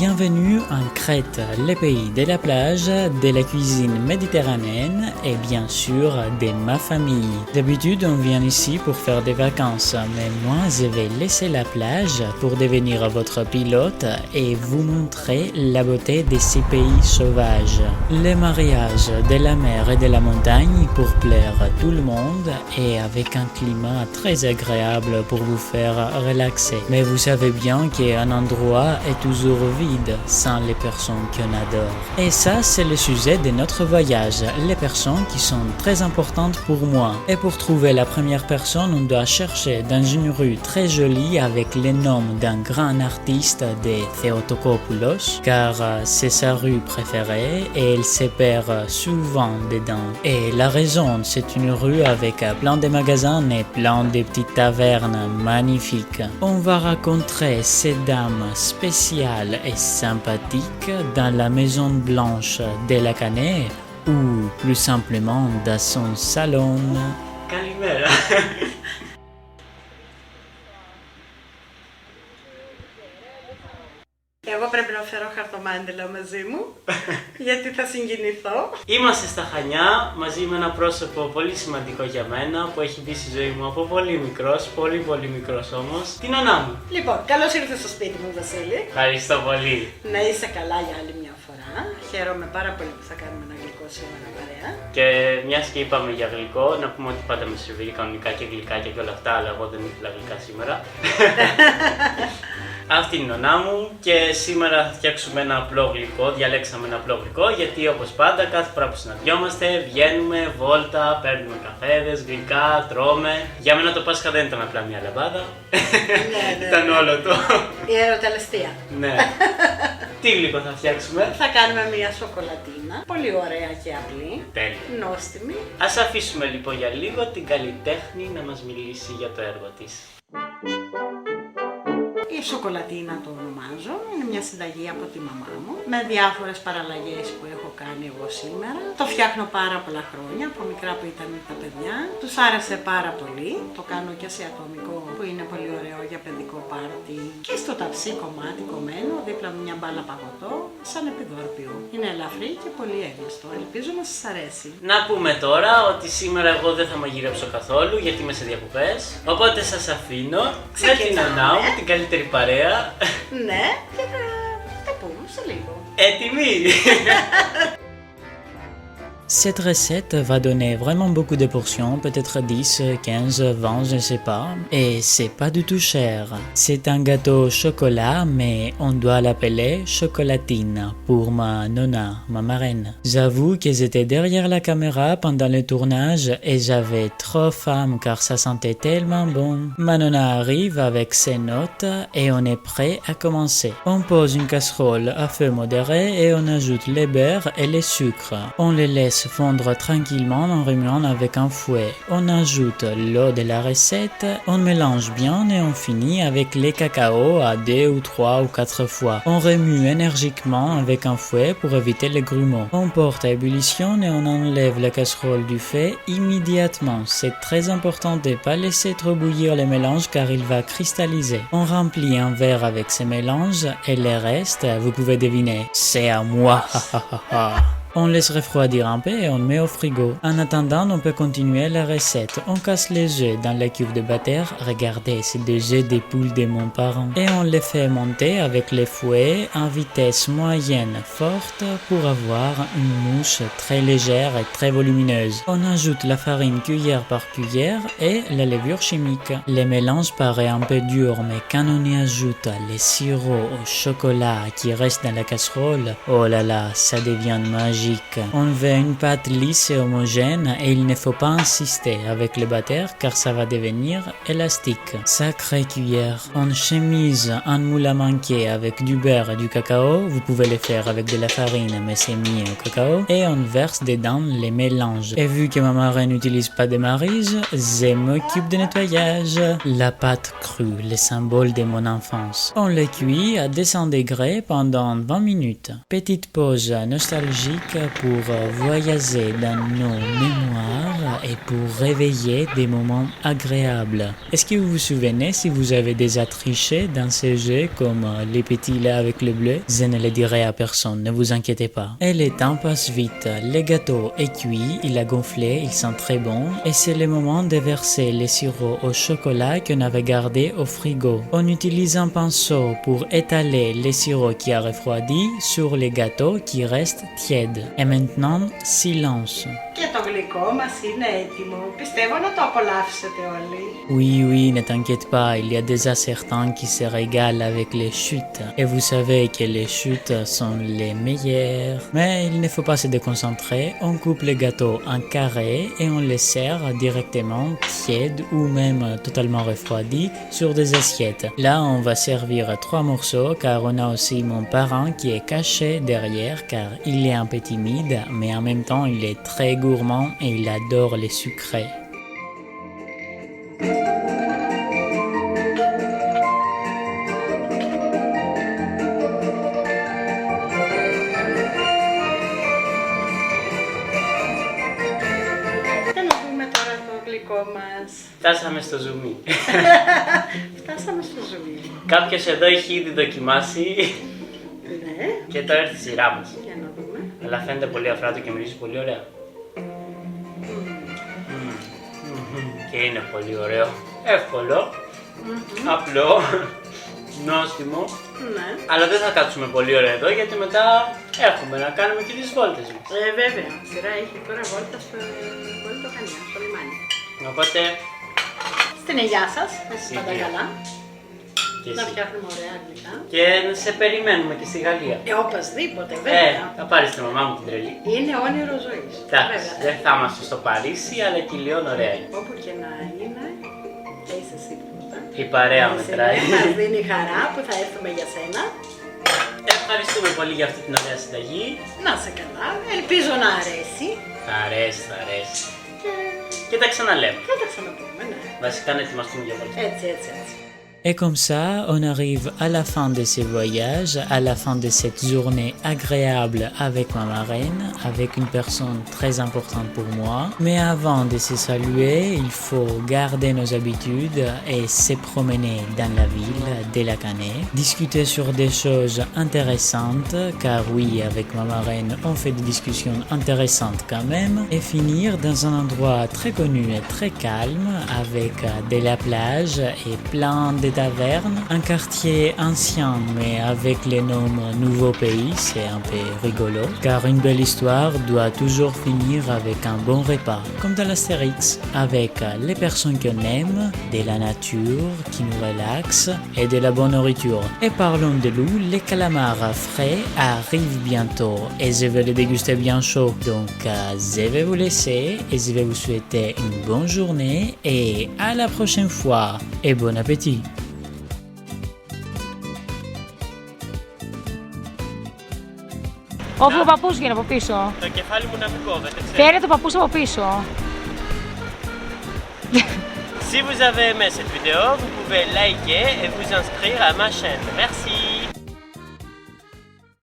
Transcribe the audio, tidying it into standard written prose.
Bienvenue en Crète, le pays de la plage, de la cuisine méditerranéenne et bien sûr de ma famille. D'habitude, on vient ici pour faire des vacances, mais moi je vais laisser la plage pour devenir votre pilote et vous montrer la beauté de ces pays sauvages. Le mariage de la mer et de la montagne pour plaire à tout le monde et avec un climat très agréable pour vous faire relaxer. Mais vous savez bien qu'un endroit est toujours vide sans les personnes qu'on adore. Et ça, c'est le sujet de notre voyage, les personnes qui sont très importantes pour moi. Et pour trouver la première personne, on doit chercher dans une rue très jolie avec le nom d'un grand artiste de Theotokopoulos, car c'est sa rue préférée et elle se perd souvent dedans. Et la raison, c'est une rue avec plein de magasins et plein de petites tavernes magnifiques. On va rencontrer cette dame spéciale et sympathique dans la Maison Blanche de la Canée ou plus simplement dans son salon. Καλημέρα. Εγώ πρέπει να φέρω χαρτομάντιλα μαζί μου, γιατί θα συγκινηθώ. Είμαστε στα Χανιά μαζί με ένα πρόσωπο πολύ σημαντικό για μένα που έχει μπει στη ζωή μου από πολύ μικρός, πολύ μικρός όμως. Την νονά μου. Λοιπόν, καλώς ήρθες στο σπίτι μου, Βασίλη. Ευχαριστώ πολύ. Να είσαι καλά για άλλη μια φορά. Χαίρομαι πάρα πολύ που θα κάνουμε ένα γλυκό σήμερα παρέα. Και μιας και είπαμε για γλυκό, να πούμε ότι πάντα με σερβίρει κανονικά και γλυκάκια και όλα αυτά, αλλά εγώ δεν ήθελα γλυκά σήμερα. Αυτή είναι η νονά μου και σήμερα θα φτιάξουμε ένα απλό γλυκό, διαλέξαμε ένα απλό γλυκό γιατί όπως πάντα κάθε φορά που συναντιόμαστε βγαίνουμε βόλτα, παίρνουμε καφέδες, γλυκά, τρώμε. Για μένα το Πάσχα δεν ήταν απλά μια λαμπάδα, ήταν όλο το. Η ερωτελεστία. Ναι. Τι γλυκό θα φτιάξουμε? Θα κάνουμε μια σοκολατίνα, πολύ ωραία και απλή, Τέλεια. νόστιμη. Ας αφήσουμε λοιπόν για λίγο την καλλιτέχνη να μας μιλήσει για το έργο της. Η σοκολατίνα το ονομάζω, είναι μια συνταγή από τη μαμά μου, με διάφορες παραλλαγές που έχω κάνει εγώ σήμερα. Το φτιάχνω πάρα πολλά χρόνια, από μικρά που ήταν τα παιδιά. Τους άρεσε πάρα πολύ, το κάνω και σε ατομικό που είναι πολύ ωραίο για παιδικό πάρτι. Και στο ταψί κομμάτι κομμένο, δίπλα με μια μπάλα παγωτό, σαν επιδόρπιο. Είναι ελαφρύ και πολύ έγνωστο, ελπίζω να σας αρέσει. Να πούμε τώρα ότι σήμερα εγώ δεν θα μαγειρέψω καθόλου γιατί είμαι σε διακοπές. Οπότε σας αφήνω με την νονά μου, την καλύτερη παρέα. Ναι, και θα τα πούμε σε λίγο. Έτοιμοι! Cette recette va donner vraiment beaucoup de portions, peut-être 10, 15, 20, je ne sais pas. Et c'est pas du tout cher. C'est un gâteau au chocolat, mais on doit l'appeler chocolatine pour ma nonna, ma marraine. J'avoue que j'étais derrière la caméra pendant le tournage et j'avais trop faim car ça sentait tellement bon. Ma nonna arrive avec ses notes et on est prêt à commencer. On pose une casserole à feu modéré et on ajoute le beurre et le sucre. On les laisse fondre tranquillement en remuant avec un fouet. On ajoute l'eau de la recette, on mélange bien et on finit avec les cacao à 2 ou 3 ou 4 fois. On remue énergiquement avec un fouet pour éviter les grumeaux. On porte à ébullition et on enlève la casserole du feu immédiatement. C'est très important de ne pas laisser trop bouillir le mélange car il va cristalliser. On remplit un verre avec ce mélange et le reste, vous pouvez deviner, c'est à moi. On laisse refroidir un peu et on met au frigo. En attendant, on peut continuer la recette. On casse les œufs dans la cuve de batter. Regardez, c'est des œufs de poule de mon parent. Et on les fait monter avec les fouets en vitesse moyenne forte pour avoir une mousse très légère et très volumineuse. On ajoute la farine cuillère par cuillère et la levure chimique. Le mélange paraît un peu dur, mais quand on y ajoute les sirops au chocolat qui reste dans la casserole, oh là là, ça devient magique. On veut une pâte lisse et homogène et il ne faut pas insister avec le batter car ça va devenir élastique. Sacrée cuillère. On chemise un moule à manquer avec du beurre et du cacao. Vous pouvez le faire avec de la farine mais c'est mieux au cacao. Et on verse dedans les mélanges. Et vu que ma marraine n'utilise pas de maryse, je m'occupe de nettoyage. La pâte crue, le symbole de mon enfance. On le cuit à 200 degrés pendant 20 minutes. Petite pause nostalgique magique pour voyager dans nos mémoires et pour réveiller des moments agréables. Est-ce que vous vous souvenez si vous avez déjà triché dans ces jeux comme les petits là avec le bleu? Je ne le dirai à personne, ne vous inquiétez pas. Et le temps passe vite, le gâteau est cuit, il a gonflé, il sent très bon et c'est le moment de verser les sirops au chocolat qu'on avait gardé au frigo. On utilise un pinceau pour étaler les sirops qui a refroidi sur les gâteaux qui restent tièdes. Et maintenant, silence. Και το γλυκό μας είναι έτοιμο. Πιστεύω να το απολαύσετε όλοι. Oui, ne t'inquiète pas, il y a déjà certains qui se régalent avec les chutes. Et vous savez que les chutes sont les meilleures. Mais il ne faut pas se déconcentrer, on coupe les gâteaux en carré et on les sert directement tièdes ou même totalement refroidis sur des assiettes. Là, on va servir 3 morceaux car on a aussi mon parent qui est caché derrière car il est un peu timide, mais en même temps il est très gourmand et il adore les sucrés. Για να δούμε τώρα το γλυκό μας. Φτάσαμε στο ζουμί. Φτάσαμε στο ζουμί. Κάποιος εδώ έχει ήδη δοκιμάσει Ναι, και τώρα έρθει η σειρά μας. για να δούμε. Αλλά φαίνεται πολύ αφράτο και μυρίζει πολύ ωραία. Και είναι πολύ ωραίο. Εύκολο, απλό, νόστιμο. Ναι. Αλλά δεν θα κάτσουμε πολύ ώρα εδώ γιατί μετά έχουμε να κάνουμε και τις βόλτες μας. Βέβαια, σειρά έχει τώρα βόλτα στο Χανιά, στο λιμάνι. Οπότε Στην ελιά σας, να είστε πάντα Υγεία. καλά. και Να εσύ. φτιάχνουμε ωραία γλυκά. Και σε περιμένουμε και στη Γαλλία. Οπωσδήποτε, βέβαια. Θα πάρεις τη μαμά μου την τρελή. Είναι όνειρο ζωής. Εντάξει, δεν θα είμαστε στο Παρίσι, αλλά και Λιόν ωραία είναι. Όπου και να είναι, θα είσαι σίγουρα. Η παρέα μετράει. Μας δίνει χαρά που θα έρθουμε για σένα. Ευχαριστούμε πολύ για αυτή την ωραία συνταγή. Να σε καλά, ελπίζω να αρέσει. Θα αρέσει, θα αρέσει. Και Και τα ξαναλέμε. θα τα ξαναπούμε, ναι. Βασικά να ετοιμαστούμε για βόλτα. Έτσι. Et comme ça, on arrive à la fin de ce voyage, à la fin de cette journée agréable avec ma marraine, avec une personne très importante pour moi. Mais avant de se saluer, il faut garder nos habitudes et se promener dans la ville de la Canée, discuter sur des choses intéressantes, car oui, avec ma marraine, on fait des discussions intéressantes quand même, et finir dans un endroit très connu et très calme, avec de la plage et plein de tavernes, un quartier ancien mais avec les noms Nouveau Pays, c'est un peu rigolo, car une belle histoire doit toujours finir avec un bon repas, comme dans l'Astérix, avec les personnes qu'on aime, de la nature qui nous relaxe et de la bonne nourriture. Et parlons de l'eau, les calamars frais arrivent bientôt et je vais les déguster bien chaud. Donc je vais vous laisser et je vais vous souhaiter une bonne journée et à la prochaine fois et bon appétit. Όπου ο παππούς γίνει από πίσω. Το κεφάλι μου να μην κόβεται, Φέρε το παππούς από πίσω. Si vous avez aimé cette vidéo, vous pouvez liker et vous inscrire à ma chaîne. Merci.